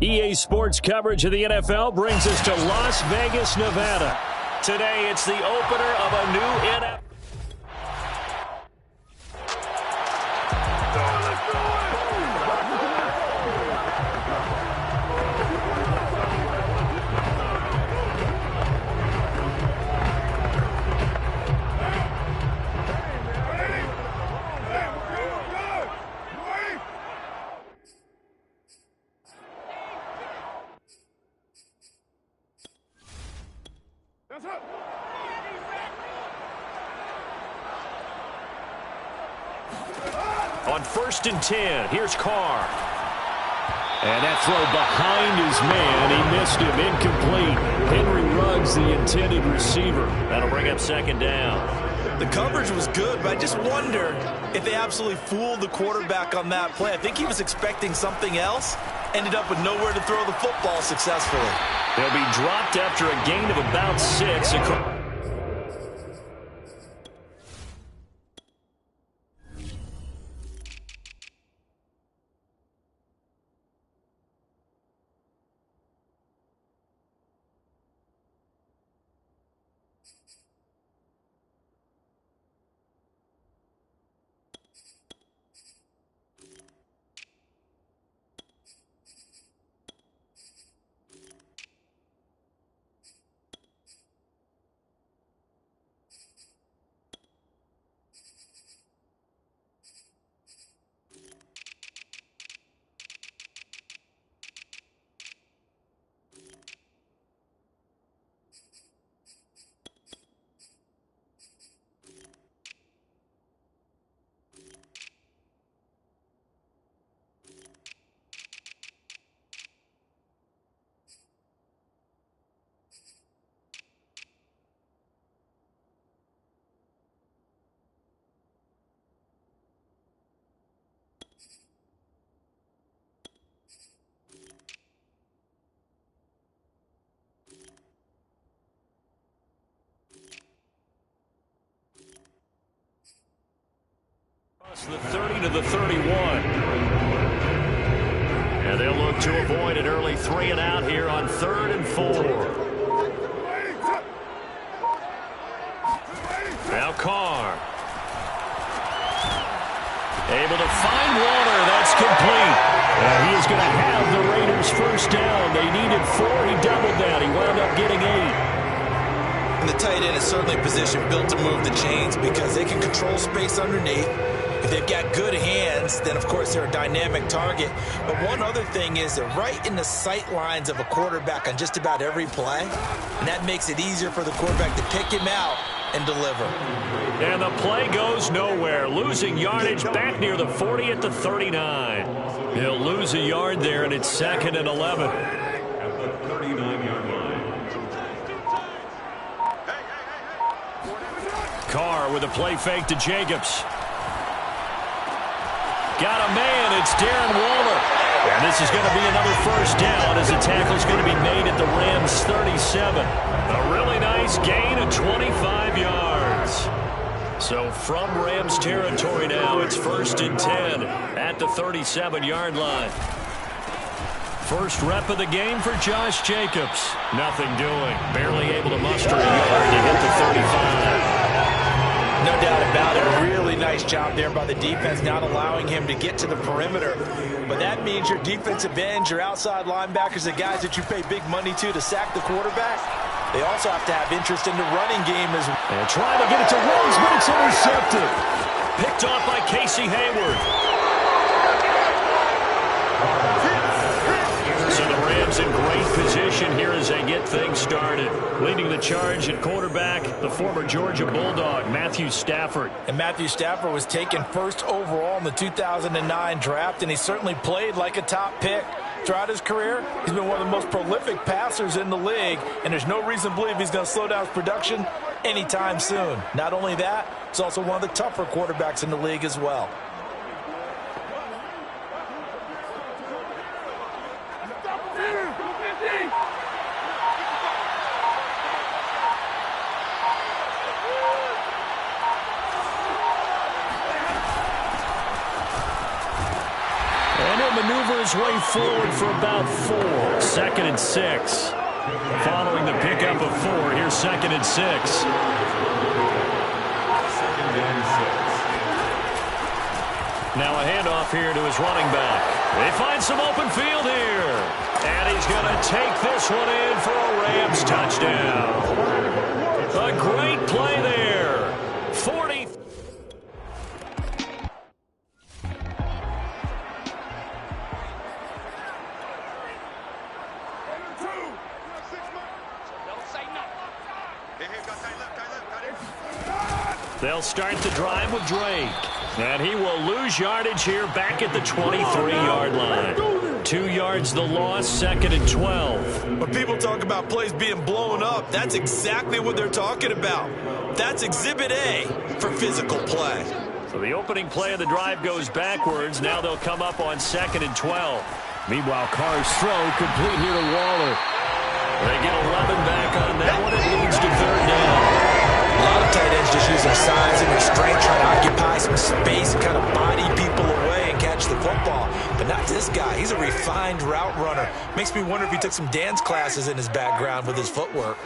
EA Sports coverage of the NFL brings us to Las Vegas, Nevada. Today, it's the opener of a new NFL. On 1st and 10, here's Carr. And that throw behind his man. He missed him. Incomplete. Henry Ruggs, the intended receiver. That'll bring up 2nd down. The coverage was good, but I just wonder if they absolutely fooled the quarterback on that play. I think he was expecting something else. Ended up with nowhere to throw the football successfully. They'll be dropped after a gain of about 6. The 30 to the 31. And they'll look to avoid an early 3 and out here on 3rd and 4. Now Carr. Able to find Waller. That's complete. And he is going to have the Raiders 1st down. They needed 4. He doubled that. He wound up getting 8. And the tight end is certainly a position built to move the chains because they can control space underneath. If they've got good hands, then of course they're a dynamic target. But one other thing is they're right in the sight lines of a quarterback on just about every play. And that makes it easier for the quarterback to pick him out and deliver. And the play goes nowhere. Losing yardage back near the 40 at the 39. He'll lose a yard there, and it's 2nd and 11. At the 39-yard line. Carr with a play fake to Jacobs. Got a man. It's Darren Waller. And this is going to be another 1st down as the tackle's going to be made at the Rams 37. A really nice gain of 25 yards. So from Rams territory now, it's 1st and 10 at the 37-yard line. First rep of the game for Josh Jacobs. Nothing doing. Barely able to muster a yard to hit the 35. No doubt about it. Really nice job there by the defense, not allowing him to get to the perimeter. But that means your defensive ends, your outside linebackers, the guys that you pay big money to sack the quarterback, they also have to have interest in the running game as well. And trying to get it to Rose, but it's intercepted. Picked off by Casey Hayward. So the Rams in great position here as they get things started. Leading the charge at quarterback, the former Georgia Bulldog, Matthew Stafford. And Matthew Stafford was taken 1st overall in the 2009 draft, and he certainly played like a top pick. Throughout his career, he's been one of the most prolific passers in the league, and there's no reason to believe he's going to slow down his production anytime soon. Not only that, he's also one of the tougher quarterbacks in the league as well. his way forward for about 4. 2nd and 6. Following the pickup of 4, here's 2nd and 6. Now a handoff here to his running back. They find some open field here. And he's going to take this one in for a Rams touchdown. A great play there. 40. They'll start the drive with Drake. And he will lose yardage here back at the 23-yard line. 2 yards the loss, 2nd and 12. When people talk about plays being blown up, that's exactly what they're talking about. That's Exhibit A for physical play. So the opening play of the drive goes backwards. Now they'll come up on 2nd and 12. Meanwhile, Carr's throw complete here to Waller. They get 11 back on that one. It leads to 3rd down. A lot of tight ends just use their size and their strength, trying to occupy some space and kind of body people away and catch the football. But not this guy. He's a refined route runner. Makes me wonder if he took some dance classes in his background with his footwork.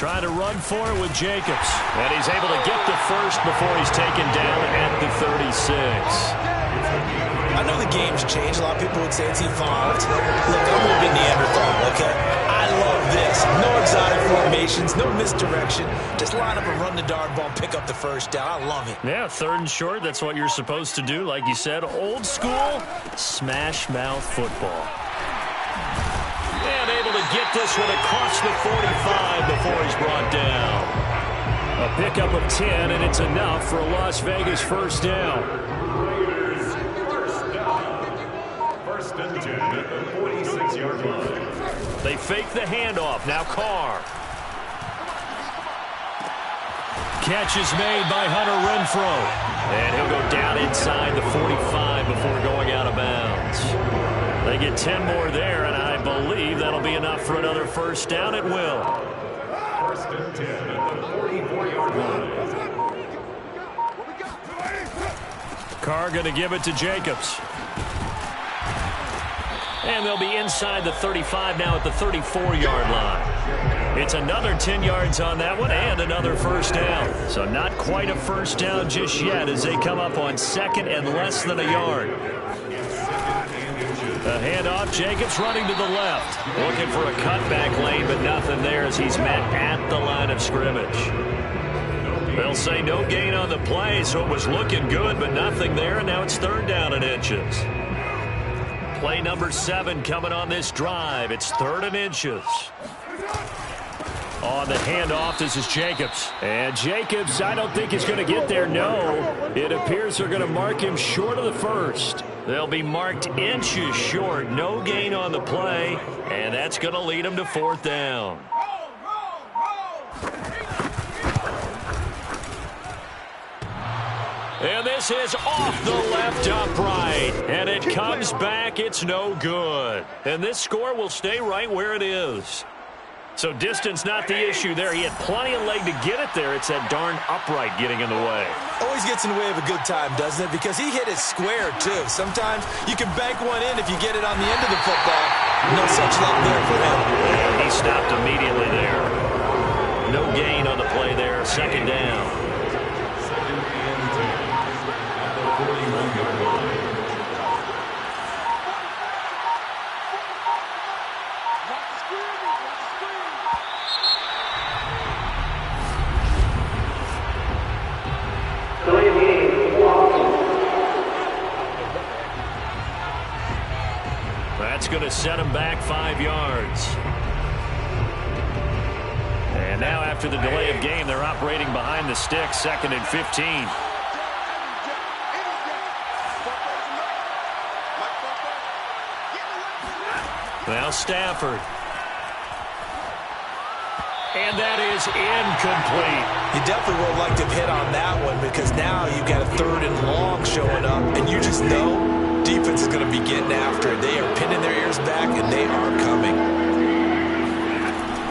Trying to run for it with Jacobs. And he's able to get the first before he's taken down at the 36. I know the game's changed. A lot of people would say it's evolved. Look, I'm going to be Neanderthal, okay? I love this. No exotic formations, no misdirection. Just line up and run the dart ball and pick up the first down. I love it. Yeah, 3rd and short. That's what you're supposed to do. Like you said, old school smash mouth football. And able to get this one across the 45 before he's brought down. A pickup of 10, and it's enough for a Las Vegas first down. First and 10 at the 46-yard line. They fake the handoff. Now Carr. Catch is made by Hunter Renfrow. And he'll go down inside the 45 before going out of bounds. They get 10 more there, and I believe that'll be enough for another first down. It will. First and 10 at the 44-yard line. Carr going to give it to Jacobs. And they'll be inside the 35 now at the 34-yard line. It's another 10 yards on that one and another first down. So not quite a first down just yet as they come up on 2nd and less than a yard. A handoff, Jacobs running to the left. Looking for a cutback lane, but nothing there as he's met at the line of scrimmage. They'll say no gain on the play, so it was looking good, but nothing there, and now it's 3rd down and inches. Play number 7 coming on this drive. It's 3rd and inches. On the handoff, this is Jacobs. And Jacobs, I don't think is going to get there, no. It appears they're going to mark him short of the first. They'll be marked inches short. No gain on the play, and that's going to lead them to 4th down. And this is off the left upright. And it comes back. It's no good. And this score will stay right where it is. So distance not the issue there. He had plenty of leg to get it there. It's that darn upright getting in the way. Always gets in the way of a good time, doesn't it? Because he hit it square, too. Sometimes you can bank one in if you get it on the end of the football. No such luck there for him. And he stopped immediately there. No gain on the play there. 2nd down. That's going to set him back 5 yards. And now after the delay of game, they're operating behind the sticks, 2nd and 15. Now Stafford. And that is incomplete. You definitely would like to hit on that one because now you've got a 3rd and long showing up, and you just know defense is going to be getting after it. They are pinning their ears back, and they are coming.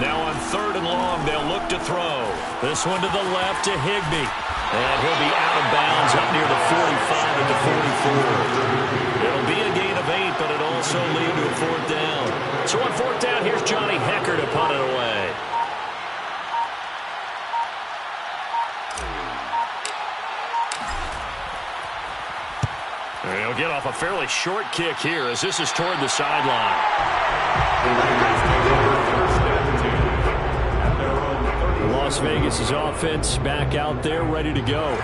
Now on 3rd and long, they'll look to throw. This one to the left to Higbee. And he'll be out of bounds up near the 45 at the 44. It'll be a gain of 8, but also lead to a fourth down. So on fourth down, here's Johnny Hekker to punt it away. He'll get off a fairly short kick here as this is toward the sideline. Las Vegas' offense back out there ready to go.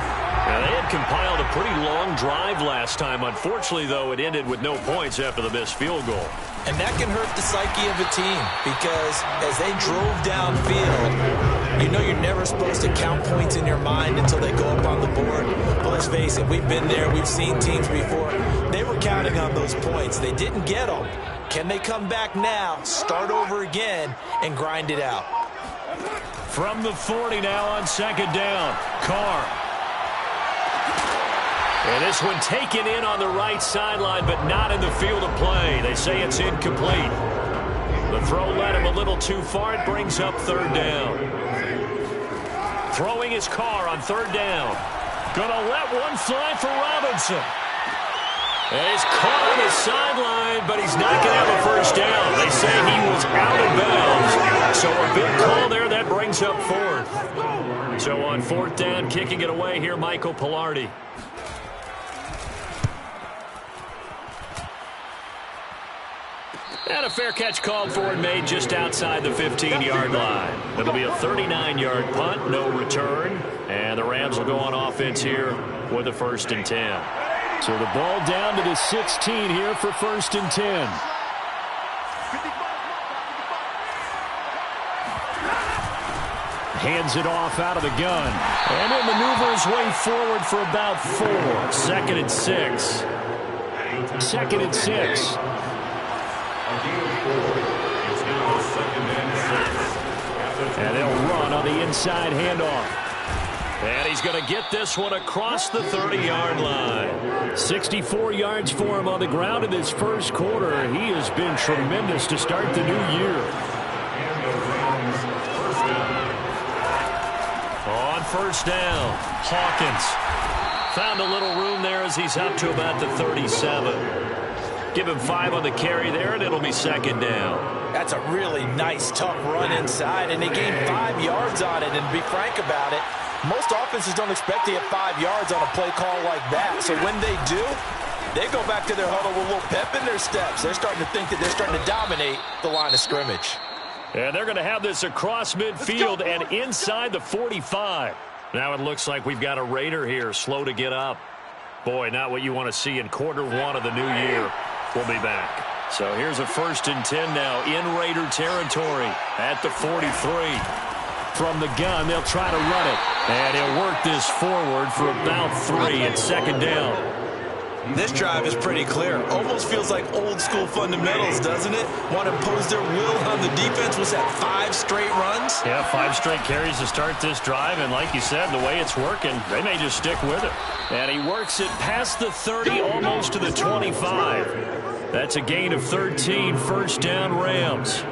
Now, they had compiled a pretty long drive last time. Unfortunately, though, it ended with no points after the missed field goal. And that can hurt the psyche of a team because as they drove downfield, you know you're never supposed to count points in your mind until they go up on the board. But let's face it, we've been there. We've seen teams before. They were counting on those points. They didn't get them. Can they come back now, start over again, and grind it out? From the 40 now on second down, Carr. And this one taken in on the right sideline, but not in the field of play. They say it's incomplete. The throw led him a little too far. It brings up third down. Throwing his Carr on third down. Gonna let one fly for Robinson. And he's caught on the sideline, but he's not going to have a first down. They say he was out of bounds. So a big call there. That brings up fourth. So on fourth down, kicking it away here, Michael Palardy. And a fair catch called for and made just outside the 15-yard line. It'll be a 39-yard punt, no return. And the Rams will go on offense here with a 1st and 10. So the ball down to the 16 here for 1st and 10. Hands it off out of the gun. And he'll maneuver his way forward for about 4. 2nd and 6. 2nd and 6. And they'll run on the inside handoff. And he's going to get this one across the 30-yard line. 64 yards for him on the ground in this first quarter. He has been tremendous to start the new year. On first down, Hawkins. Found a little room there as he's up to about the 37. Give him 5 on the carry there, and it'll be 2nd down. That's a really nice, tough run inside, and they gained 5 yards on it. And to be frank about it, most offenses don't expect to get 5 yards on a play call like that. So when they do, they go back to their huddle with a little pep in their steps. They're starting to think that they're starting to dominate the line of scrimmage. And they're going to have this across midfield and inside the 45. Now it looks like we've got a Raider here, slow to get up. Boy, not what you want to see in quarter 1 of the new year. We'll be back. So here's a 1st and 10 now in Raider territory at the 43. From the gun, they'll try to run it. And he'll work this forward for about 3 at 2nd down. This drive is pretty clear. Almost feels like old school fundamentals, doesn't it? Want to impose their will on the defense. Was that 5 straight runs? Yeah, 5 straight carries to start this drive. And like you said, the way it's working, they may just stick with it. And he works it past the 30, almost to the 25. That's a gain of 13, 1st down Rams.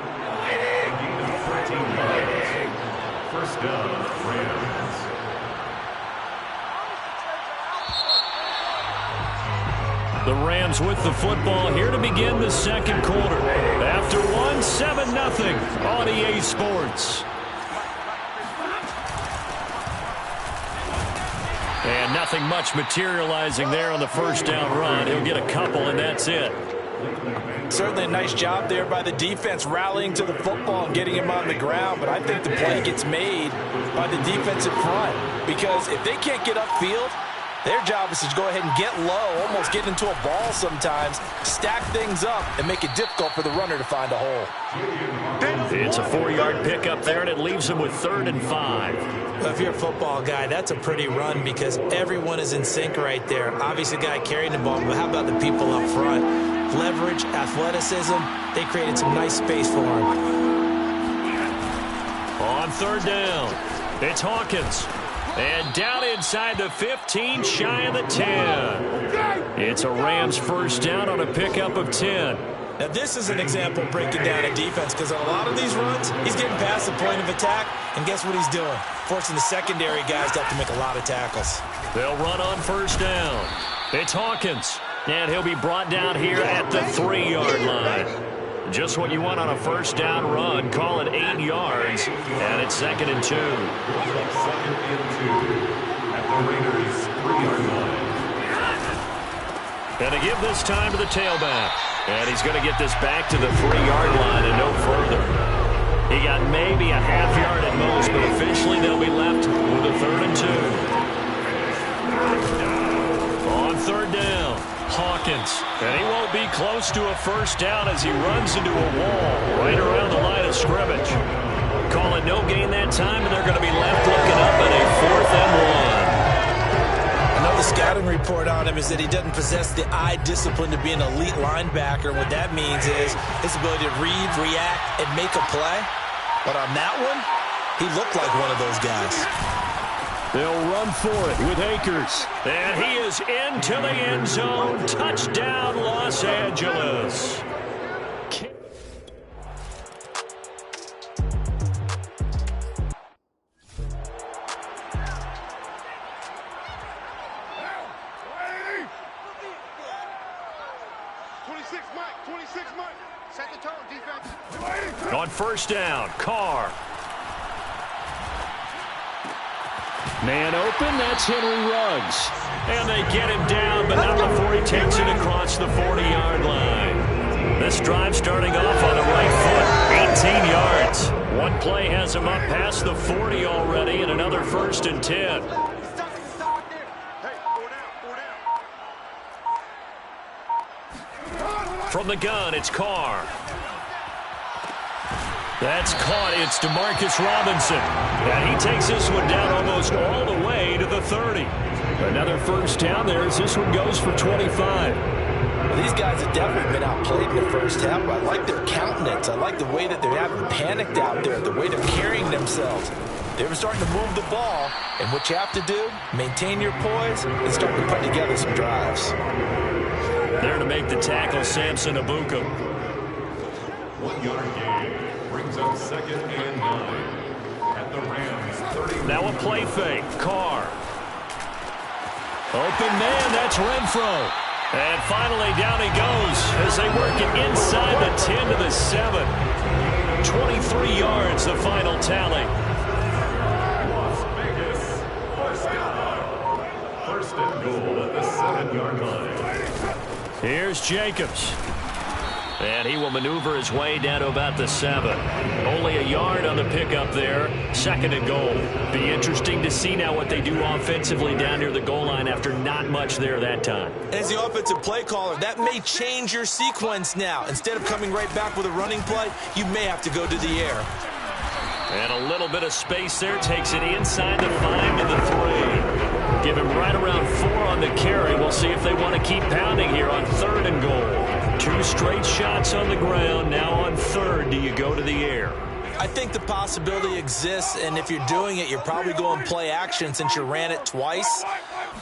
1st down, Rams. The Rams with the football here to begin the 2nd quarter. After 1, 7-0 on EA Sports. And nothing much materializing there on the 1st down run. He'll get a couple, and that's it. Certainly a nice job there by the defense rallying to the football and getting him on the ground. But I think the play gets made by the defensive front. Because if they can't get upfield, their job is to go ahead and get low, almost get into a ball sometimes, stack things up, and make it difficult for the runner to find a hole. It's a 4-yard pickup there, and it leaves him with 3rd and 5. Well, if you're a football guy, that's a pretty run because everyone is in sync right there. Obviously, the guy carrying the ball, but how about the people up front? Leverage, athleticism, they created some nice space for him. On 3rd down, it's Hawkins. And down inside the 15, shy of the 10. It's a Rams 1st down on a pickup of 10. Now, this is an example of breaking down a defense because on a lot of these runs, he's getting past the point of attack, and guess what he's doing? Forcing the secondary guys to have to make a lot of tackles. They'll run on 1st down. It's Hawkins. And he'll be brought down here at the 3-yard line. Just what you want on a first down run. Call it 8 yards. And it's 2nd and 2. 2nd and 2 at the Raiders' 3-yard line. And to give this time to the tailback. And he's going to get this back to the 3-yard line and no further. He got maybe a half yard at most, but officially they'll be left with a 3rd and 2. On 3rd down, Hawkins. And he won't be close to a first down as he runs into a wall right around the line of scrimmage. Call it no gain that time, and they're going to be left looking up at a 4th and 1. Another scouting report on him is that he doesn't possess the eye discipline to be an elite linebacker. And what that means is his ability to read, react, and make a play. But on that one, he looked like one of those guys. They'll run for it with Akers. And he is into the end zone. Touchdown, Los Angeles. On first down, Carr. Man open, that's Henry Ruggs. And they get him down, but not before he takes it across the 40-yard line. This drive starting off on the right foot, 18 yards. One play has him up past the 40 already, and another 1st and 10. From the gun, it's Carr. That's caught. It's Demarcus Robinson. And he takes this one down almost all the way to the 30. Another first down there as this one goes for 25. Well, these guys have definitely been outplayed in the first half. I like their countenance. I like the way that they're having panicked out there, the way they're carrying themselves. They're starting to move the ball. And what you have to do, maintain your poise and start to put together some drives. There to make the tackle, Samson Abuka. 1-yard gain. Brings up 2nd and 9 at the Rams' 30. Now a play fake. Carr. Open man, that's Renfro. And finally down he goes as they work it inside the 10 to the 7. 23 yards, the final tally. Las Vegas, first down. 1st and goal at the 7-yard line. Here's Jacobs. And he will maneuver his way down to about the 7. Only a yard on the pickup there. 2nd and goal. Be interesting to see now what they do offensively down near the goal line after not much there that time. As the offensive play caller, that may change your sequence now. Instead of coming right back with a running play, you may have to go to the air. And a little bit of space there. Takes it inside the 5 to the 3. Give him right around 4 on the carry. We'll see if they want to keep pounding here on 3rd and goal. 2 straight shots on the ground. Now on 3rd, do you go to the air? I think the possibility exists, and if you're doing it, you're probably going play action since you ran it twice.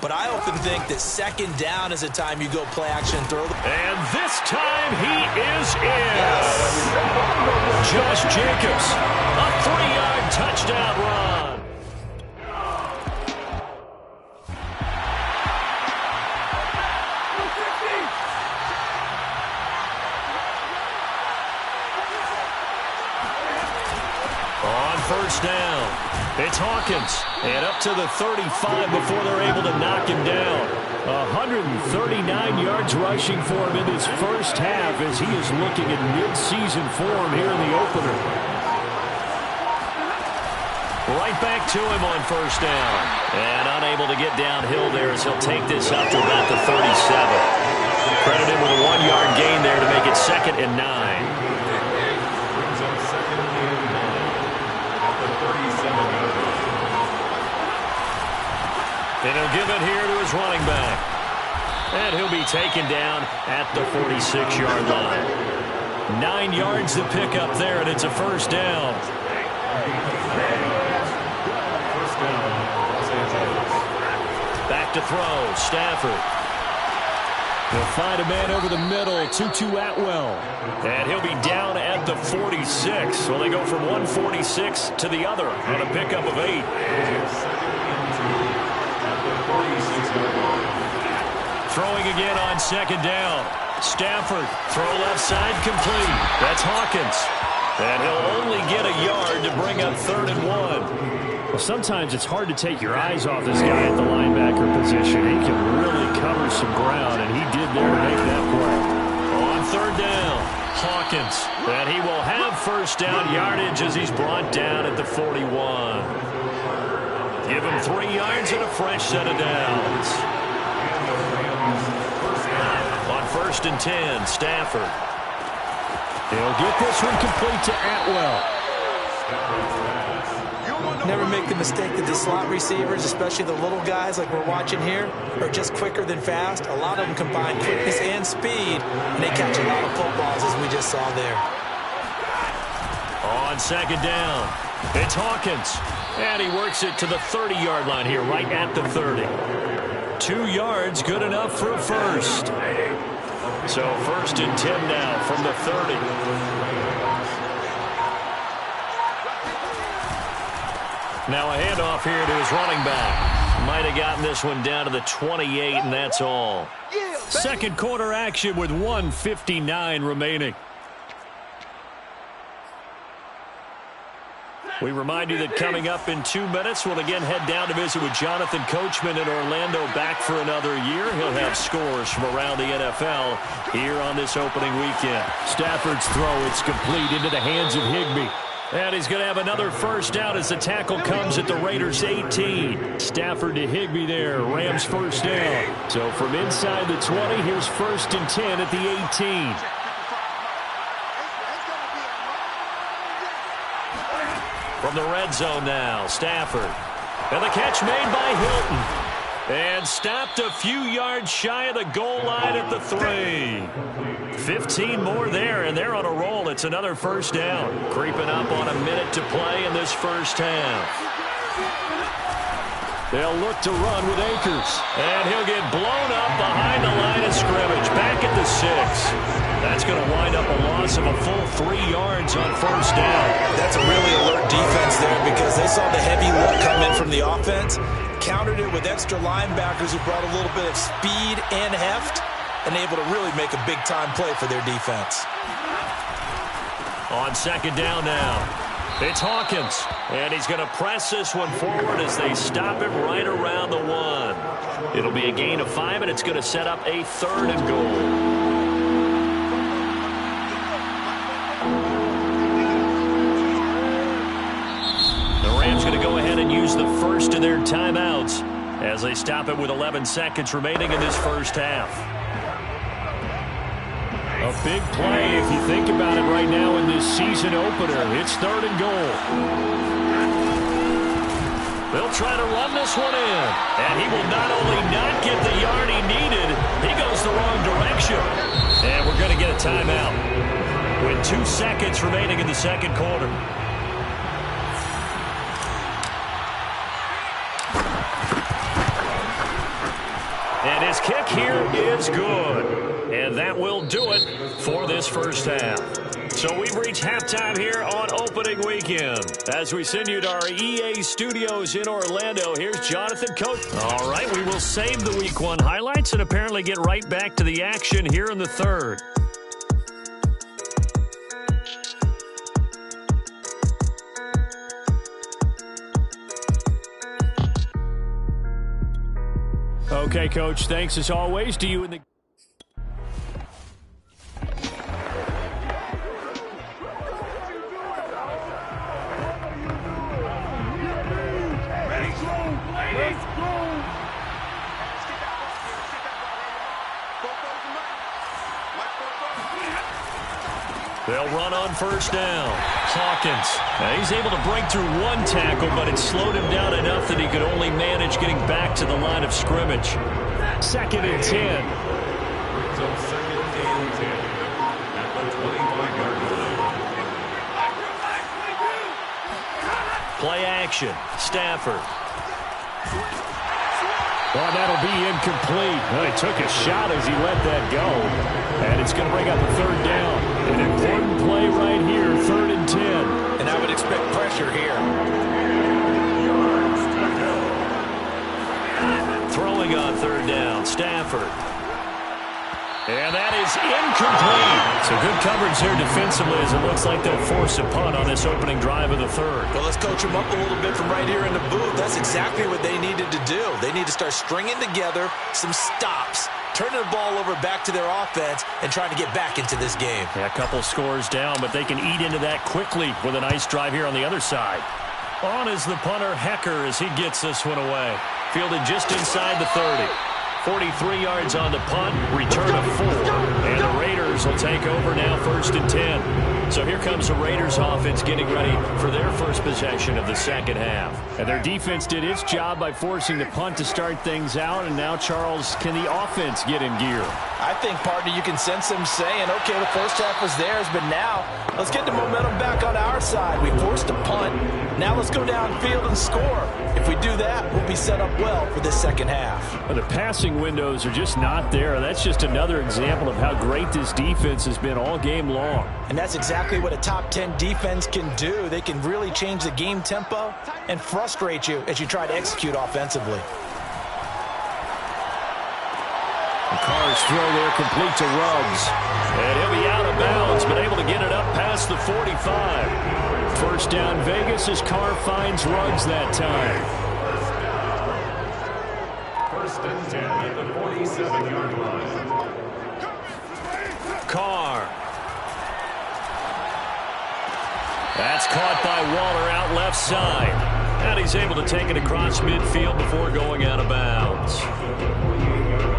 But I often think that 2nd down is a time you go play action and throw the... And this time he is in. Josh Jacobs, a 3-yard touchdown run. First down. It's Hawkins. And up to the 35 before they're able to knock him down. 139 yards rushing for him in his first half as he is looking at mid-season form here in the opener. Right back to him on first down. And unable to get downhill there as he'll take this up to about the 37. Credit him with a 1-yard gain there to make it 2nd and 9. And he'll give it here to his running back. And he'll be taken down at the 46-yard line. 9 yards to pick up there, and it's a first down. Back to throw, Stafford. He'll find a man over the middle, Tutu Atwell. And he'll be down at the 46. So they go from 146 to the other on a pickup of 8. Throwing again on second down. Stafford, throw left side, complete. That's Hawkins. And he'll only get a yard to bring up 3rd and 1. Well, sometimes it's hard to take your eyes off this guy at the linebacker position. He can really cover some ground, and he did there to make that play. On 3rd down, Hawkins. And he will have 1st down yardage as he's brought down at the 41. Give him 3 yards and a fresh set of downs. On 1st and 10, Stafford. He'll get this one complete to Atwell. Never make the mistake that the slot receivers, especially the little guys like we're watching here, are just quicker than fast. A lot of them combine quickness and speed, and they catch a lot of footballs, as we just saw there. On 2nd down, it's Hawkins. And he works it to the 30-yard line here, right at the 30. 2 yards, good enough for a first. So 1st and 10 now from the 30. Now a handoff here to his running back. Might have gotten this one down to the 28, and that's all. Second quarter action with 1:59 remaining. We remind you that coming up in 2 minutes, we'll again head down to visit with Jonathan Coachman in Orlando, back for another year. He'll have scores from around the NFL here on this opening weekend. Stafford's throw, it's complete into the hands of Higbee. And he's going to have another 1st down as the tackle comes at the Raiders' 18. Stafford to Higbee there, Rams 1st down. So from inside the 20, here's 1st and 10 at the 18. From the red zone now, Stafford. And the catch made by Hilton. And stopped a few yards shy of the goal line at the 3. 15 more there, and they're on a roll. It's another 1st down. Creeping up on a minute to play in this first half. They'll look to run with Akers. And he'll get blown up behind the line of scrimmage. Back at the 6. That's going to wind up a loss of a full 3 yards on 1st down. That's a really alert defense there because they saw the heavy look come in from the offense, countered it with extra linebackers who brought a little bit of speed and heft, and able to really make a big-time play for their defense. On 2nd down now, it's Hawkins. And he's going to press this one forward as they stop him right around the 1. It'll be a gain of 5, and it's going to set up a 3rd and goal. Rams going to go ahead and use the first of their timeouts as they stop it with 11 seconds remaining in this first half. A big play if you think about it right now in this season opener. It's 3rd and goal. They'll try to run this one in. And he will not only not get the yard he needed, he goes the wrong direction. And we're going to get a timeout with 2 seconds remaining in the second quarter. And his kick here is good. And that will do it for this first half. So we've reached halftime here on opening weekend. As we send you to our EA studios in Orlando, here's Jonathan Coach. All right, we will save the Week 1 highlights and apparently get right back to the action here in the third. Okay, Coach, thanks as always to you and the... They'll run on first down. Hawkins. Now he's able to break through one tackle, but it slowed him down enough that he could only manage getting back to the line of scrimmage. 2nd and 10. So 2nd and 10 at the 25-yard line. Play action. Stafford. Oh, that'll be incomplete. Well, he took a shot as he let that go. And it's going to bring up a 3rd down. An important play right here, 3rd and 10. And I would expect pressure here. Throwing on 3rd down, Stafford. And that is incomplete. So good coverage there defensively as it looks like they'll force a punt on this opening drive of the third. Well, let's coach them up a little bit from right here in the booth. That's exactly what they needed to do. They need to start stringing together some stops, turning the ball over back to their offense, and trying to get back into this game. Yeah, a couple scores down, but they can eat into that quickly with a nice drive here on the other side. On is the punter, Hecker, as he gets this one away. Fielded just inside the 30. 43 yards on the punt, return of 4. And the Raiders will take over now, 1st and 10. So here comes the Raiders offense getting ready for their first possession of the second half. And their defense did its job by forcing the punt to start things out. And now, Charles, can the offense get in gear? I think, partner, you can sense them saying, okay, the first half was theirs, but now let's get the momentum back on our side. We forced a punt. Now let's go downfield and score. If we do that, we'll be set up well for this second half. Well, the passing windows are just not there. That's just another example of how great this defense has been all game long. And that's exactly what a top 10 defense can do. They can really change the game tempo and frustrate you as you try to execute offensively. Carr's throw there complete to Ruggs. And he'll be out of bounds, but able to get it up past the 45. First down Vegas as Carr finds Ruggs that time. First and 10 at the 47-yard line. Carr. That's caught by Waller out left side. And he's able to take it across midfield before going out of bounds.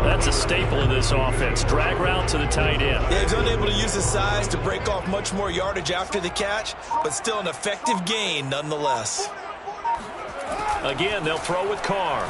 That's a staple of this offense. Drag route to the tight end. Yeah, he's unable to use his size to break off much more yardage after the catch, but still an effective gain nonetheless. Again, they'll throw with Carr.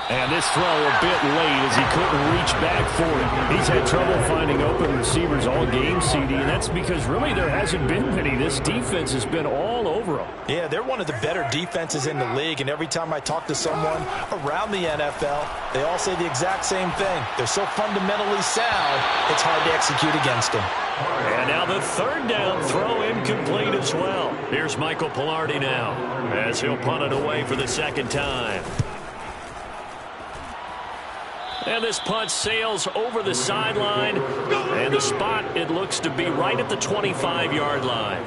And this throw a bit late as he couldn't reach back for it. He's had trouble finding open receivers all game, CD, and that's because really there hasn't been many. This defense has been all over them. Yeah, they're one of the better defenses in the league, and every time I talk to someone around the NFL, they all say the exact same thing. They're so fundamentally sound, it's hard to execute against them. And now the third down throw incomplete as well. Here's Michael Palardy now as he'll punt it away for the second time. And this punt sails over the sideline. And the spot, it looks to be right at the 25-yard line.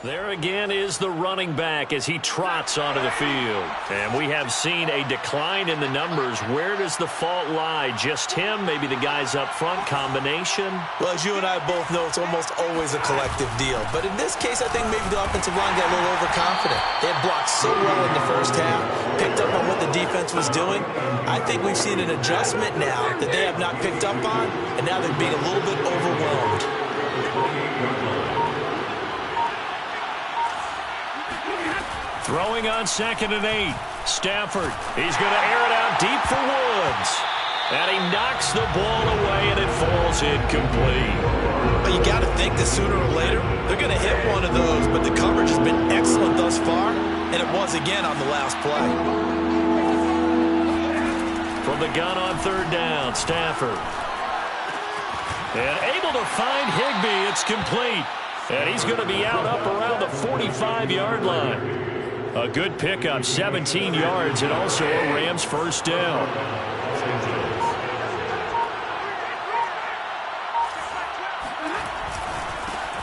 There again is the running back as he trots onto the field. And we have seen a decline in the numbers. Where does the fault lie? Just him? Maybe the guys up front? Combination? Well, as you and I both know, it's almost always a collective deal. But in this case, I think maybe the offensive line got a little overconfident. They had blocked so well in the first half, picked up on what the defense was doing. I think we've seen an adjustment now that they have not picked up on, and now they're being a little bit overwhelmed. Throwing on 2nd and 8. Stafford. He's going to air it out deep for Woods. And he knocks the ball away, and it falls incomplete. But you got to think that sooner or later, they're going to hit one of those. But the coverage has been excellent thus far, and it was again on the last play. From the gun on 3rd down, Stafford. And able to find Higbee. It's complete. And he's going to be out up around the 45-yard line. A good pickup, 17 yards, and also a Rams first down.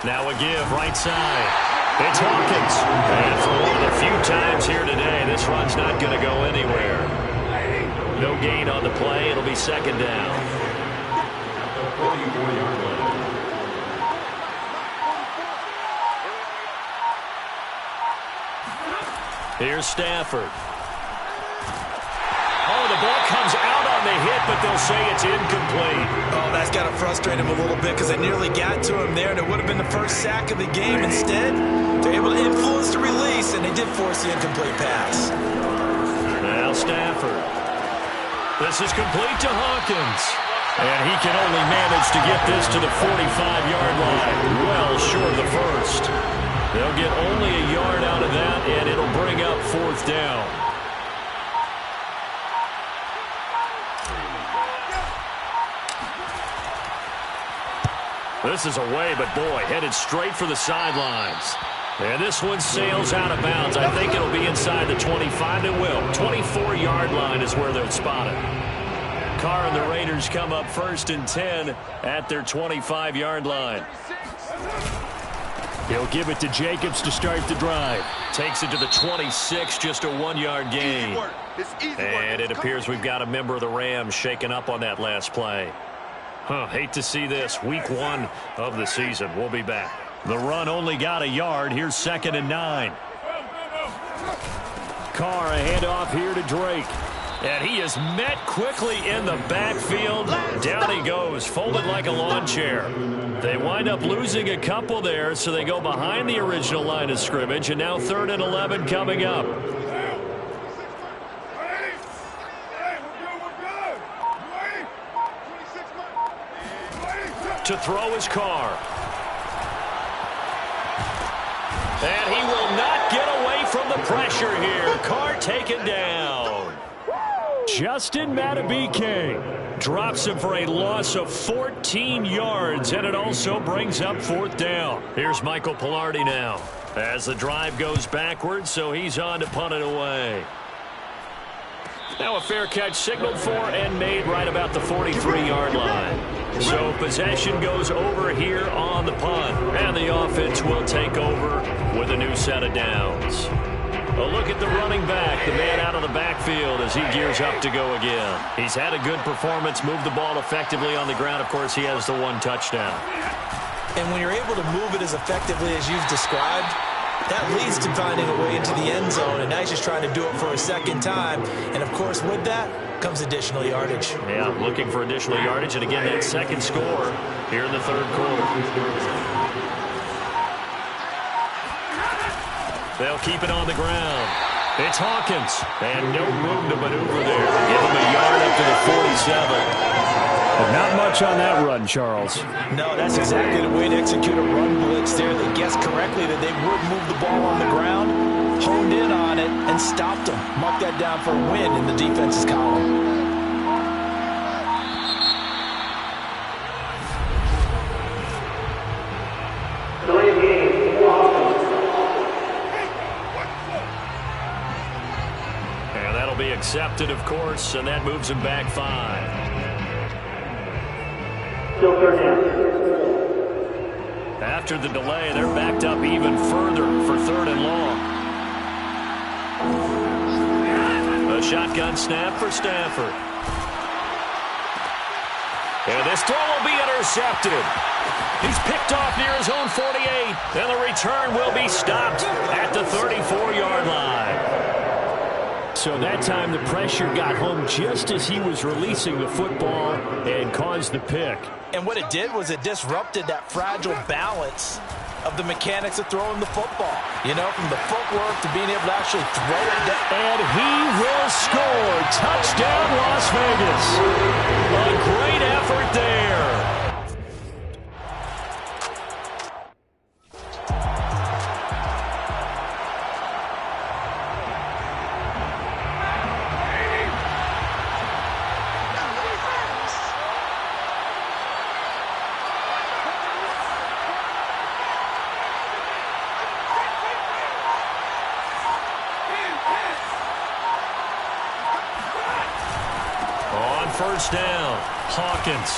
Now a give, right side. It's Hawkins. And for one of the few times here today, this run's not going to go anywhere. No gain on the play. It'll be 2nd down. 44-yard line. Here's Stafford. Oh, the ball comes out on the hit, but they'll say it's incomplete. Oh, that's got to frustrate him a little bit because they nearly got to him there, and it would have been the first sack of the game. Instead, they're able to influence the release, and they did force the incomplete pass. Now Stafford. This is complete to Hawkins. And he can only manage to get this to the 45-yard line. Well short of the first. They'll get only a yard out of that, and it'll bring up 4th down. This is away, but boy, headed straight for the sidelines. And this one sails out of bounds. I think it'll be inside the 25. It will. 24-yard line is where they'll spot it. Carr and the Raiders come up 1st and 10 at their 25-yard line. He'll give it to Jacobs to start the drive. Takes it to the 26, just a 1-yard gain. And it appears we've got a member of the Rams shaken up on that last play. Hate to see this. Week 1 of the season. We'll be back. The run only got a yard. Here's 2nd and 9. Carr, a handoff here to Drake. And he is met quickly in the backfield. Down he goes, folded like a lawn chair. They wind up losing a couple there, so they go behind the original line of scrimmage, and now 3rd and 11 coming up. To throw his Carr. And he will not get away from the pressure here. Carr taken down. Justin Madubuike drops him for a loss of 14 yards, and it also brings up 4th down. Here's Michael Palardy now as the drive goes backwards, so he's on to punt it away. Now a fair catch signaled for and made right about the 43-yard line. So possession goes over here on the punt, and the offense will take over with a new set of downs. A look at the running back, the man out of the backfield as he gears up to go again. He's had a good performance, moved the ball effectively on the ground. Of course, he has the 1 touchdown. And when you're able to move it as effectively as you've described, that leads to finding a way into the end zone, and now he's just trying to do it for a 2nd time. And, of course, with that comes additional yardage. Yeah, looking for additional yardage, and again, that 2nd score here in the 3rd quarter. They'll keep it on the ground. It's Hawkins, and no room to maneuver there. Give him a yard up to the 47. Not much on that run, Charles. No, that's exactly the way to execute a run blitz there. They guessed correctly that they would move the ball on the ground, honed in on it, and stopped them. Mark that down for a win in the defense's column. And that'll be accepted, of course, and that moves him back 5. After the delay, they're backed up even further for 3rd and long. A shotgun snap for Stafford. And this throw will be intercepted. He's picked off near his own 48, and the return will be stopped at the 34-yard line. So that time the pressure got home just as he was releasing the football and caused the pick. And what it did was it disrupted that fragile balance of the mechanics of throwing the football. You know, from the footwork to being able to actually throw it down. And he will score. Touchdown, Las Vegas. A great effort there. First down, Hawkins.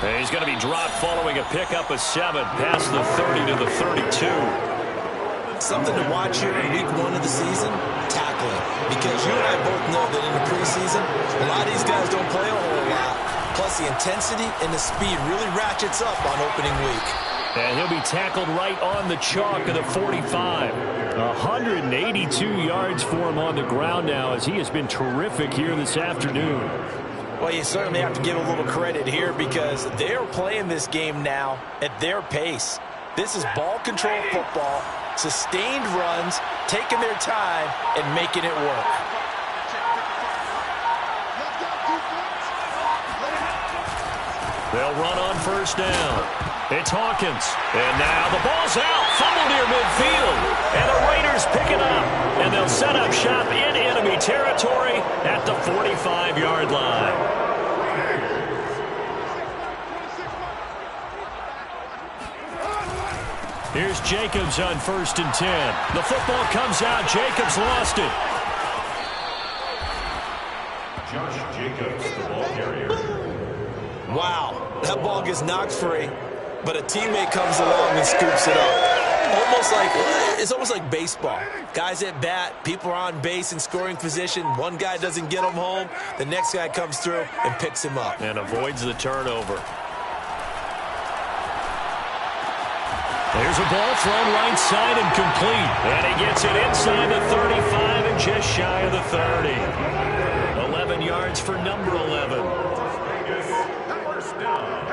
And he's going to be dropped following a pickup of 7 past the 30 to the 32. Something to watch here in week 1 of the season, tackling. Because you and I both know that in the preseason, a lot of these guys don't play a whole lot. Plus the intensity and the speed really ratchets up on opening week. And he'll be tackled right on the chalk of the 45. 182 yards for him on the ground now as he has been terrific here this afternoon. Well, you certainly have to give a little credit here because they're playing this game now at their pace. This is ball control football, sustained runs, taking their time, and making it work. They'll run on first down. It's Hawkins. And now the ball's out. Fumble near midfield. And the Raiders pick it up. And they'll set up shop in enemy territory at the 45-yard line. Here's Jacobs on 1st and 10. The football comes out. Jacobs lost it. Josh Jacobs, the ball carrier. Wow, that ball gets knocked free, but a teammate comes along and scoops it up. It's almost like baseball. Guys at bat, people are on base in scoring position. One guy doesn't get him home. The next guy comes through and picks him up. And avoids the turnover. There's a ball thrown right side and complete. And he gets it inside the 35 and just shy of the 30. 11 yards for number 11. First down.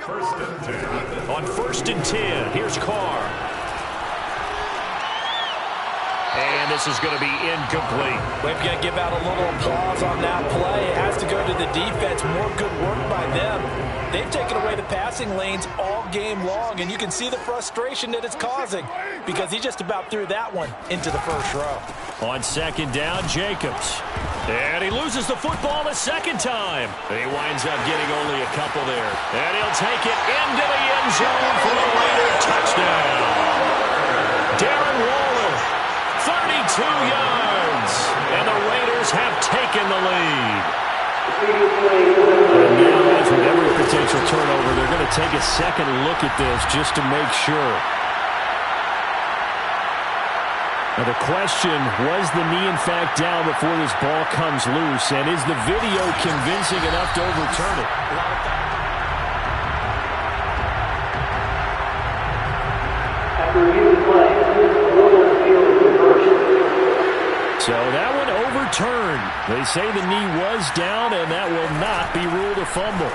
First and 10. On 1st and 10, here's Carr. And this is going to be incomplete. We've got to give out a little applause on that play. It has to go to the defense. More good work by them. They've taken away the passing lanes all game long, and you can see the frustration that it's causing because he just about threw that one into the first row. On 2nd down, Jacobs. And he loses the football a second time. He winds up getting only a couple there. And he'll take it into the end zone for the Raider touchdown. Darren Waller, 32 yards. And the Raiders have taken the lead. And now, as with every potential turnover, they're going to take a second look at this just to make sure. Now the question, was the knee in fact down before this ball comes loose? And is the video convincing enough to overturn it? So that one overturned. They say the knee was down, and that will not be ruled a fumble.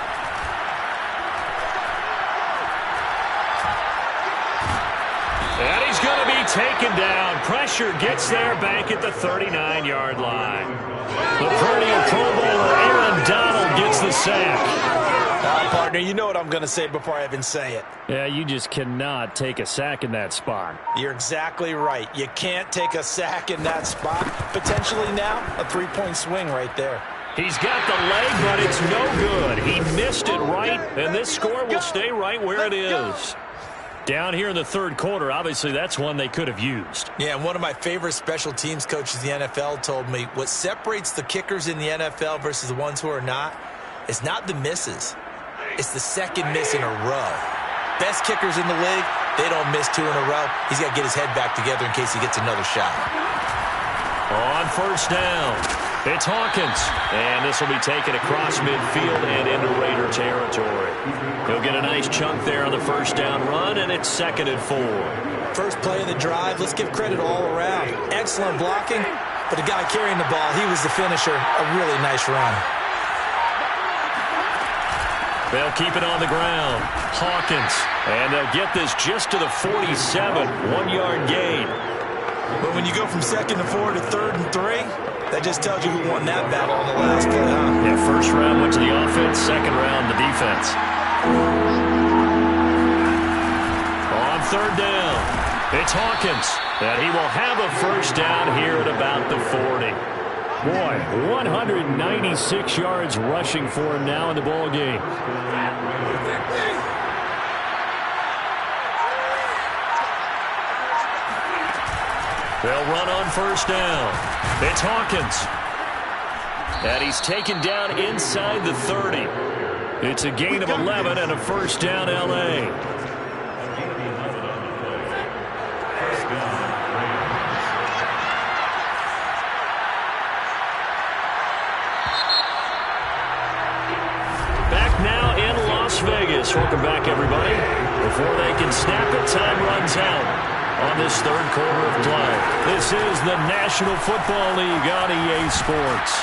And he's going to be taken down. Pressure gets there back at the 39-yard line. The perennial Pro Bowler Aaron Donald gets the sack. Partner, you know what I'm going to say before I even say it. Yeah, you just cannot take a sack in that spot. You're exactly right. You can't take a sack in that spot. Potentially now, a 3-point swing right there. He's got the leg, but it's no good. He missed it right, and this score will stay right where it is. Down here in the 3rd quarter, obviously that's one they could have used. Yeah, and one of my favorite special teams coaches in the NFL told me what separates the kickers in the NFL versus the ones who are not is not the misses. It's the second miss in a row. Best kickers in the league, they don't miss 2 in a row. He's got to get his head back together in case he gets another shot. On 1st down, it's Hawkins. And this will be taken across midfield and into Raider territory. He'll get a nice chunk there on the 1st down run, and it's 2nd and 4. First play of the drive, let's give credit all around. Excellent blocking, but the guy carrying the ball, he was the finisher. A really nice run. They'll keep it on the ground. Hawkins. And they'll get this just to the 47. 1-yard gain. But when you go from 2nd and 4 to 3rd and 3, that just tells you who won that battle on the last play, huh? Yeah, 1st round went to the offense. 2nd round, the defense. On 3rd down, it's Hawkins. And he will have a 1st down here at about the 40. Boy, 196 yards rushing for him now in the ball game. They'll run on 1st down. It's Hawkins. And he's taken down inside the 30. It's a gain of 11 and a 1st down, L.A. Vegas. Welcome back, everybody. Before they can snap it, time runs out on this 3rd quarter of play. This is the National Football League on EA Sports.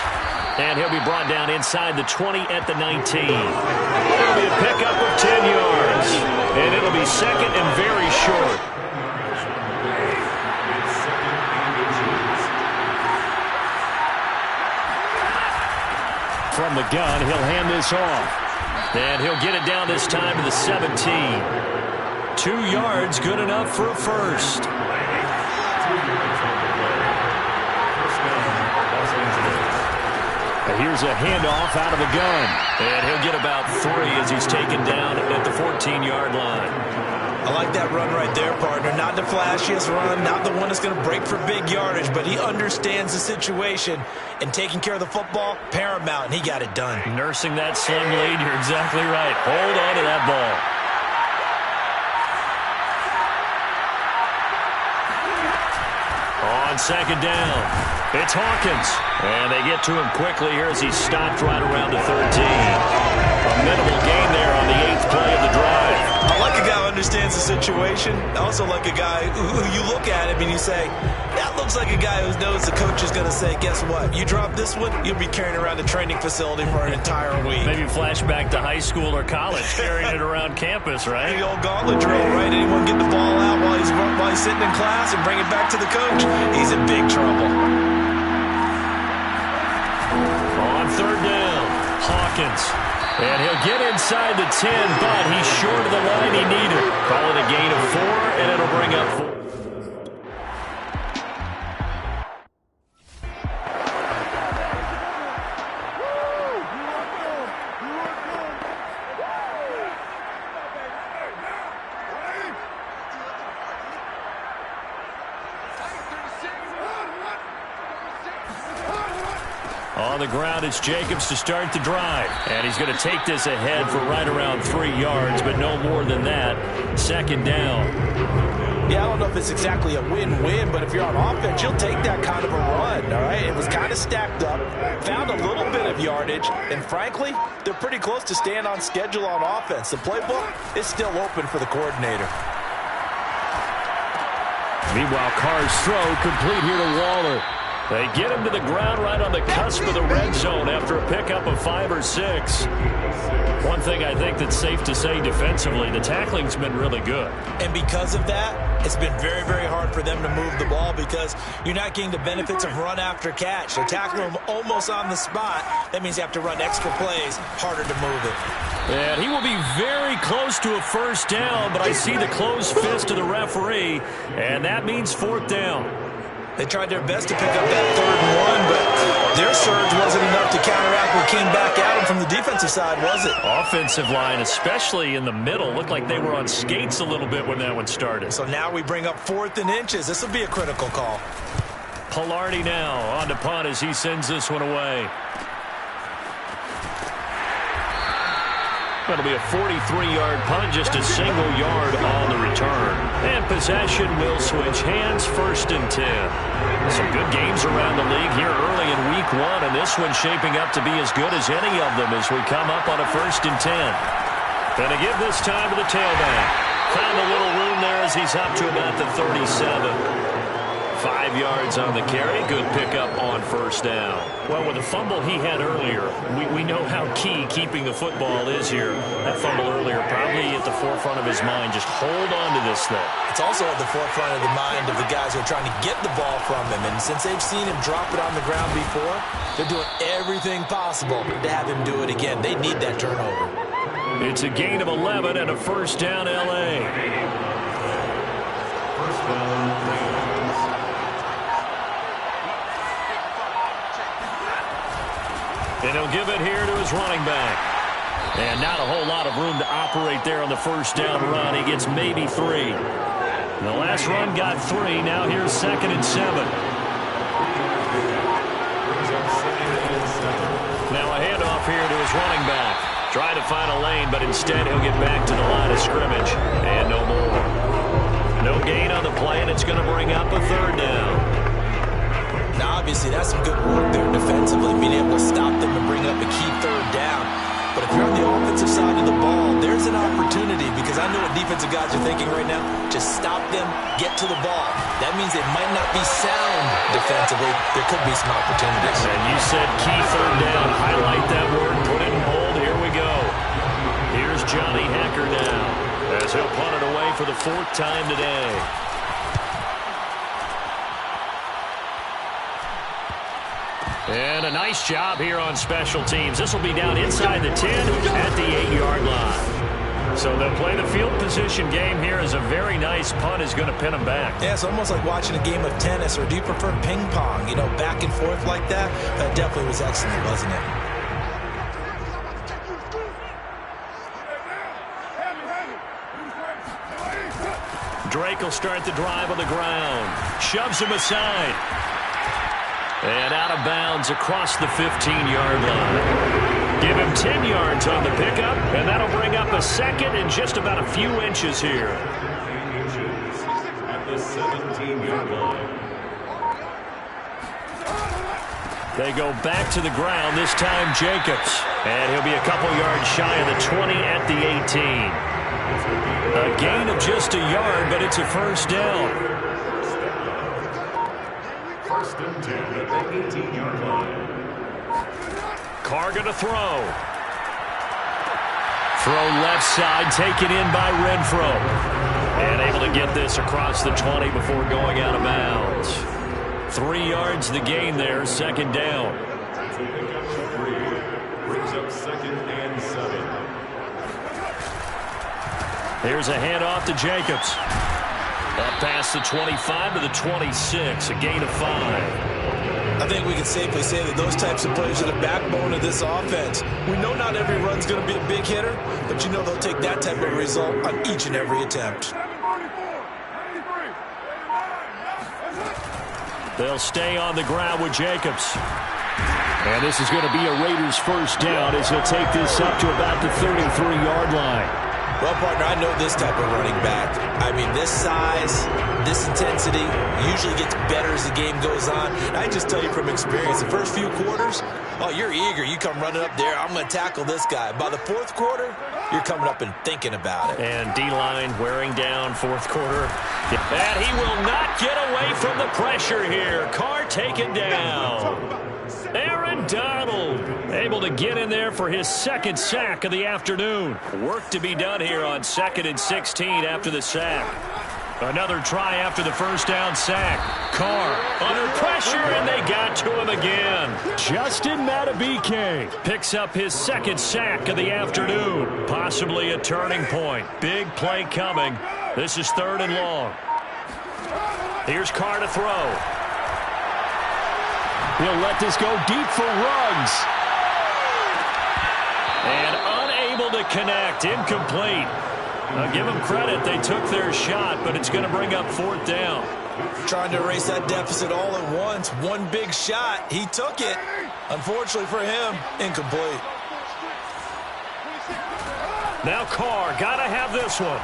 And he'll be brought down inside the 20 at the 19. It'll be a pickup of 10 yards. And it'll be 2nd and very short. From the gun, he'll hand this off. And he'll get it down this time to the 17. 2 yards, good enough for a 1st. Here's a handoff out of the gun. And he'll get about 3 as he's taken down at the 14-yard line. I like that run right there, partner. Not the flashiest run, not the one that's going to break for big yardage, but he understands the situation, and taking care of the football, paramount, and he got it done. Nursing that slim lead, you're exactly right. Hold on to that ball. On second down, it's Hawkins. And they get to him quickly here as he's stopped right around the 13. A minimal gain there on the 8th play of the drive. I like a guy who understands the situation. I also like a guy who you look at him and you say, that looks like a guy who knows the coach is going to say, guess what? You drop this one, you'll be carrying around the training facility for an entire week. Maybe flashback to high school or college, carrying it around campus, right? The old gauntlet drill, right? Anyone get the ball out while he's sitting in class and bring it back to the coach? He's in big trouble. On third down, Hawkins. And he'll get inside the 10, but he's short of the line he needed. Call it a gain of 4, and it'll bring up 4. On the ground, it's Jacobs to start the drive. And he's going to take this ahead for right around 3 yards, but no more than that. Second down. Yeah, I don't know if it's exactly a win-win, but if you're on offense, you'll take that kind of a run, all right? It was kind of stacked up, found a little bit of yardage, and frankly, they're pretty close to staying on schedule on offense. The playbook is still open for the coordinator. Meanwhile, Carr's throw complete here to Waller. They get him to the ground right on the cusp of the red zone after a pickup of 5 or 6. One thing I think that's safe to say defensively, the tackling's been really good. And because of that, it's been very, very hard for them to move the ball because you're not getting the benefits of run after catch. They're tackling him almost on the spot. That means you have to run extra plays, harder to move it. And he will be very close to a first down, but I see the closed fist of the referee, and that means 4th down. They tried their best to pick up that 3rd and 1, but their surge wasn't enough to counteract what came back at them from the defensive side, was it? Offensive line, especially in the middle, looked like they were on skates a little bit when that one started. So now we bring up 4th and inches. This will be a critical call. Palardy now on to punt as he sends this one away. That'll be a 43-yard punt, just a single yard on the return. And possession will switch hands, 1st and 10. Some good games around the league here early in week 1, and this one's shaping up to be as good as any of them as we come up on a 1st and 10. Gonna give this time to the tailback. Found a little room there as he's up to about the 37. 5 yards on the carry. Good pickup on 1st down. Well, with the fumble he had earlier, we know how key keeping the football is here. That fumble earlier probably at the forefront of his mind. Just hold on to this thing. It's also at the forefront of the mind of the guys who are trying to get the ball from him. And since they've seen him drop it on the ground before, they're doing everything possible to have him do it again. They need that turnover. It's a gain of 11 and a 1st down, L.A. First down. And he'll give it here to his running back. And not a whole lot of room to operate there on the 1st down run. He gets maybe 3. The last run got 3. Now here's 2nd and 7. Now a handoff here to his running back. Try to find a lane, but instead he'll get back to the line of scrimmage. And no more. No gain on the play, and it's going to bring up a 3rd down. Now, obviously, that's some good work there defensively, being able to stop them and bring up a key 3rd down. But if you're on the offensive side of the ball, there's an opportunity because I know what defensive guys are thinking right now. Just stop them, get to the ball. That means it might not be sound defensively. There could be some opportunities. And you said key 3rd down. Highlight that word, put it in bold. Here we go. Here's Johnny Hekker now as he'll punt it away for the 4th time today. And a nice job here on special teams. This will be down inside the 10 at the 8-yard line. So they'll play the field position game here as a very nice punt is going to pin them back. Yeah, it's almost like watching a game of tennis, or do you prefer ping pong? You know, back and forth like that? That definitely was excellent, wasn't it? Drake will start the drive on the ground. Shoves him aside. And out of bounds across the 15-yard line. Give him 10 yards on the pickup, and that'll bring up a second and just about a few inches here. At the 17-yard line. They go back to the ground, this time Jacobs. And he'll be a couple yards shy of the 20 at the 18. A gain of just a yard, but it's a first down. First and 10 at the 18-yard line. Carr going to throw. Throw left side, taken in by Renfro. And able to get this across the 20 before going out of bounds. 3 yards the gain there, second down. Brings up second and 7. Here's a handoff to Jacobs. Up past the 25 to the 26, a gain of 5. I think we can safely say that those types of plays are the backbone of this offense. We know not every run's going to be a big hitter, but you know they'll take that type of result on each and every attempt. They'll stay on the ground with Jacobs. And this is going to be a Raiders first down as he'll take this up to about the 33-yard line. Well, partner, I know this type of running back. I mean, this size, this intensity usually gets better as the game goes on. And I just tell you from experience, the first few quarters, oh, you're eager. You come running up there, I'm going to tackle this guy. By the fourth quarter, you're coming up and thinking about it. And D-line wearing down fourth quarter. And he will not get away from the pressure here. Carr taken down. Aaron Donald able to get in there for his second sack of the afternoon. Work to be done here on 2nd and 16 after the sack. Another try after the first down sack. Carr under pressure, and they got to him again. Justin Madubuike picks up his second sack of the afternoon. Possibly a turning point. Big play coming. This is 3rd and long. Here's Carr to throw. He'll let this go deep for Ruggs. And unable to connect. Incomplete. I'll give them credit. They took their shot, but it's going to bring up 4th down. Trying to erase that deficit all at once. One big shot. He took it. Unfortunately for him, incomplete. Now Carr, got to have this one.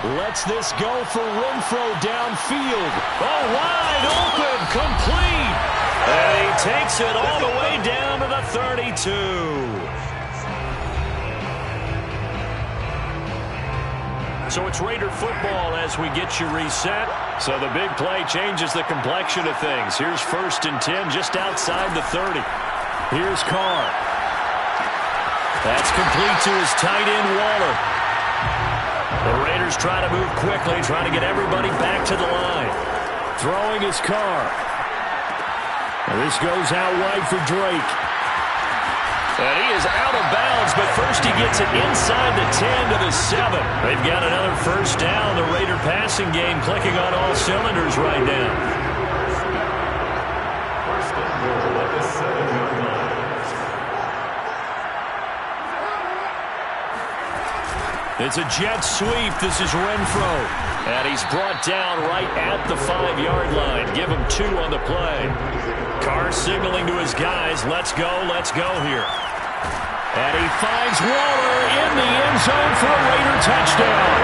Lets this go for Renfro downfield. Oh, wide open, complete. And he takes it all the way down to the 32. So it's Raider football as we get you reset. So the big play changes the complexion of things. Here's 1st and 10 just outside the 30. Here's Carr. That's complete to his tight end, Waller. The Raiders try to move quickly, trying to get everybody back to the line. Throwing his Carr. And this goes out wide for Drake. And he is out of bounds, but first he gets it inside the 10 to the 7. They've got another first down. The Raider passing game clicking on all cylinders right now. First and goal at the 7-yard line. It's a jet sweep. This is Renfro. And he's brought down right at the 5-yard line. Give him 2 on the play. Carr signaling to his guys, let's go here. And he finds Waller in the end zone for a Raider touchdown.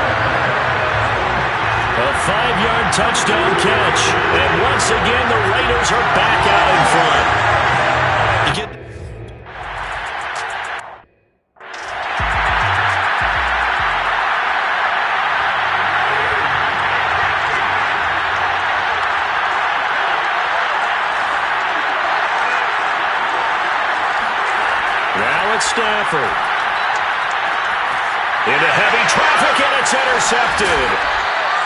A 5-yard touchdown catch. And once again, the Raiders are back out in front. Stafford. Into heavy traffic, and it's intercepted.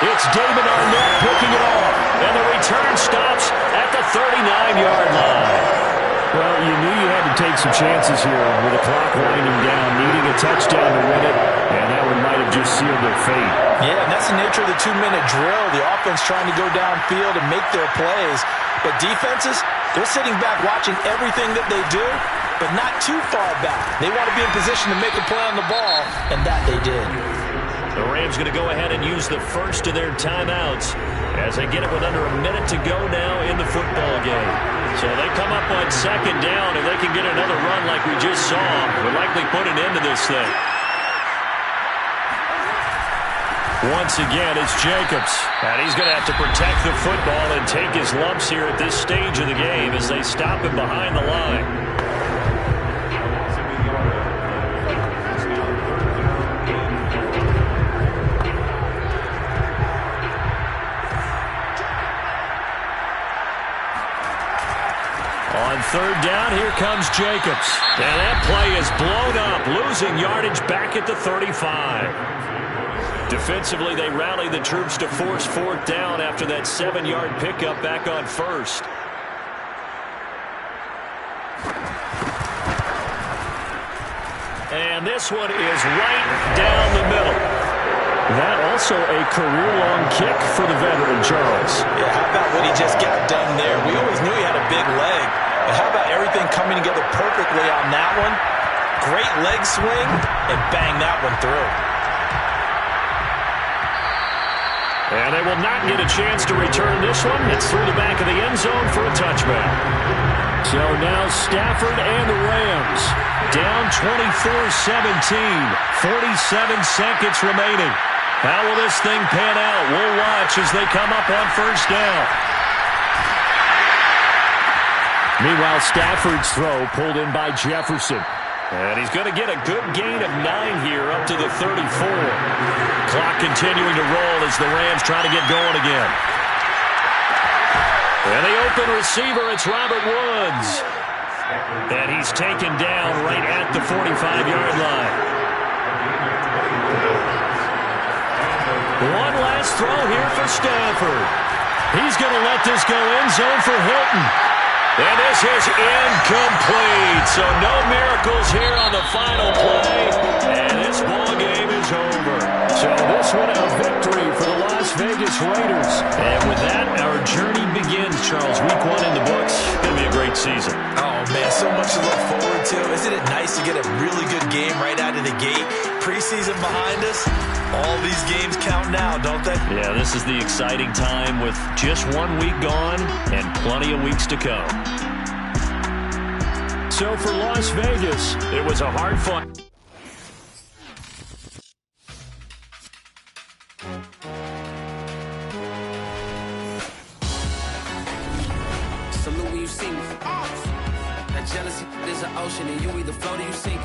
It's Damon Arnett picking it off. And the return stops at the 39-yard line. Well, you knew you had to take some chances here with the clock winding down, needing a touchdown to win it, and that one might have just sealed their fate. Yeah, and that's the nature of the 2-minute drill. The offense trying to go downfield and make their plays. But defenses, they're sitting back watching everything that they do, but not too far back. They want to be in position to make a play on the ball, and that they did. The Rams going to go ahead and use the first of their timeouts as they get it with under a minute to go now in the football game. So they come up on second down. If they can get another run like we just saw, we'll likely put an end to this thing. Once again, it's Jacobs. And he's going to have to protect the football and take his lumps here at this stage of the game as they stop him behind the line. On third down, here comes Jacobs. And that play is blown up, losing yardage back at the 35. Defensively, they rally the troops to force fourth down after that 7-yard pickup back on first. And this one is right down the middle. That also a career-long kick for the veteran, Charles. Yeah, how about what he just got done there? We always knew he had a big leg. But how about everything coming together perfectly on that one? Great leg swing, and bang that one through. And they will not get a chance to return this one. It's through the back of the end zone for a touchback. So now Stafford and the Rams down 24-17. 47 seconds remaining. How will this thing pan out? We'll watch as they come up on first down. Meanwhile, Stafford's throw pulled in by Jefferson. And he's going to get a good gain of 9 here up to the 34. Clock continuing to roll as the Rams try to get going again. And the open receiver, it's Robert Woods. And he's taken down right at the 45-yard line. One last throw here for Stafford. He's going to let this go end zone for Hilton. And this is incomplete. So no miracles here on the final play. And this ball game is over. So this one a victory for the Las Vegas Raiders. And with that, our journey begins, Charles. Week 1 in the books. Going to be a great season. Oh, man, so much to look forward to. Isn't it nice to get a really good game right out of the gate? Preseason behind us. All these games count now, don't they? Yeah, this is the exciting time with just 1 week gone and plenty of weeks to come. So for Las Vegas, it was a hard fought. Salute when you see me. That jealousy is an ocean, and you either float or you sink.